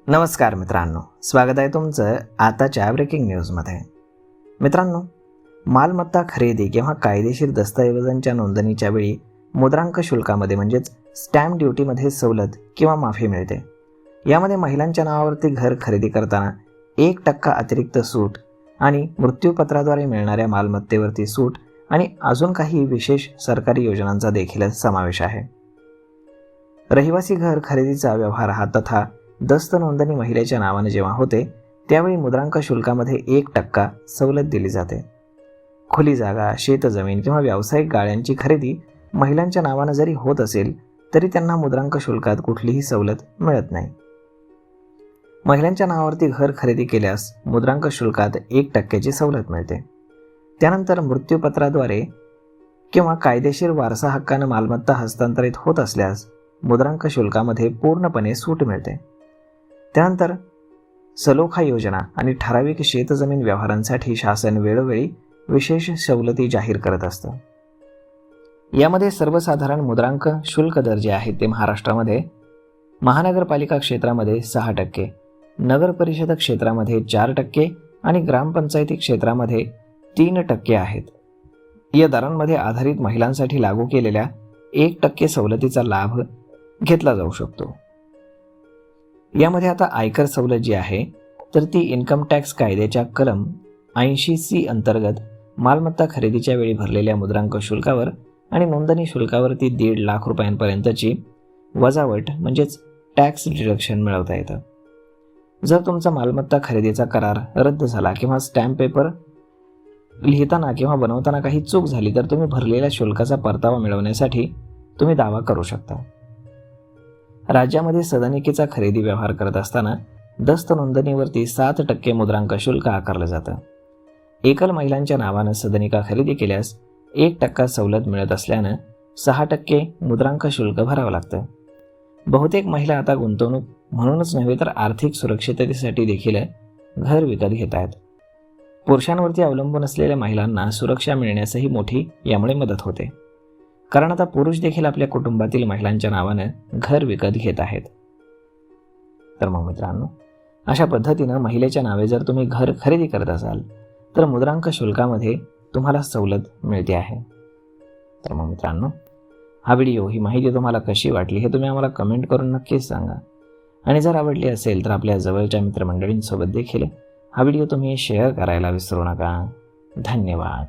नमस्कार मित्रांनो, स्वागत आहे तुमचं आताच्या ब्रेकिंग न्यूजमध्ये. मित्रांनो, मालमत्ता खरेदी किंवा कायदेशीर दस्तऐवजांच्या नोंदणीच्या वेळी मुद्रांक शुल्कामध्ये म्हणजेच स्टॅम्प ड्युटीमध्ये सवलत किंवा माफी मिळते. यामध्ये महिलांच्या नावावरती घर खरेदी करताना 1% अतिरिक्त सूट आणि मृत्यूपत्राद्वारे मिळणाऱ्या मालमत्तेवरती सूट आणि अजून काही विशेष सरकारी योजनांचा देखील समावेश आहे. रहिवासी घर खरेदीचा व्यवहार हा तथा दस्त नोंदणी महिलेच्या नावाने जेव्हा होते त्यावेळी मुद्रांक शुल्कामध्ये 1% सवलत दिली जाते. खुली जागा, शेतजमीन किंवा व्यावसायिक गाळ्यांची खरेदी महिलांच्या नावाने जरी होत असेल तरी त्यांना मुद्रांक शुल्कात कुठलीही सवलत मिळत नाही. महिलांच्या नावावरती घर खरेदी केल्यास मुद्रांक शुल्कात 1%ची सवलत मिळते. त्यानंतर मृत्यूपत्राद्वारे किंवा कायदेशीर वारसा हक्काने मालमत्ता हस्तांतरित होत असल्यास मुद्रांक शुल्कामध्ये पूर्णपणे सूट मिळते. त्यानंतर सलोखा योजना आणि ठराविक शेतजमीन व्यवहारांसाठी शासन वेळोवेळी विशेष सवलती जाहीर करत असतं. यामध्ये सर्वसाधारण मुद्रांक शुल्क दर जे आहेत ते महाराष्ट्रामध्ये महानगरपालिका क्षेत्रामध्ये 6%, नगर परिषद क्षेत्रामध्ये 4% आणि ग्रामपंचायती क्षेत्रामध्ये 3% आहेत. या दरांमध्ये आधारित महिलांसाठी लागू केलेल्या 1% सवलतीचा लाभ घेतला जाऊ शकतो. यामध्ये आता आयकर सवलत जी आहे तर ती इन्कम टॅक्स कायद्याच्या कलम 80C अंतर्गत मालमत्ता खरेदीच्या वेळी भरलेल्या मुद्रांक शुल्कावर आणि नोंदणी शुल्कावरती 1.5 लाख रुपयांपर्यंतची वजावट म्हणजेच टॅक्स डिडक्शन मिळवता येतं. जर तुमचा मालमत्ता खरेदीचा करार रद्द झाला किंवा स्टॅम्प पेपर लिहिताना किंवा बनवताना काही चूक झाली तर तुम्ही भरलेल्या शुल्काचा परतावा मिळवण्यासाठी तुम्ही दावा करू शकता. राज्यामध्ये सदनिकेचा खरेदी व्यवहार करत असताना दस्त नोंदणीवरती 7% मुद्रांक शुल्क आकारलं जातं. एकल महिलांच्या नावानं सदनिका खरेदी केल्यास 1% सवलत मिळत असल्यानं 6% मुद्रांक शुल्क भरावं लागतं. बहुतेक महिला आता गुंतवणूक म्हणूनच नव्हे तर आर्थिक सुरक्षिततेसाठी देखील घर विकत घेत आहेत. पुरुषांवरती अवलंबून असलेल्या महिलांना सुरक्षा मिळण्यासही मोठी यामुळे मदत होते, कारण आता पुरुष देखील आपल्या कुटुंबातील महिलांच्या नावानं घर विकत घेत आहेत. तर मग मित्रांनो, अशा पद्धतीनं महिलेच्या नावे जर तुम्ही घर खरेदी करत असाल तर मुद्रांक शुल्कामध्ये तुम्हाला सवलत मिळते आहे. तर मग मित्रांनो, हा व्हिडिओ, ही माहिती तुम्हाला कशी वाटली हे तुम्ही आम्हाला कमेंट करून नक्कीच सांगा. आणि जर आवडली असेल तर आपल्या जवळच्या मित्रमंडळींसोबत देखील हा व्हिडिओ तुम्ही शेअर करायला विसरू नका. धन्यवाद.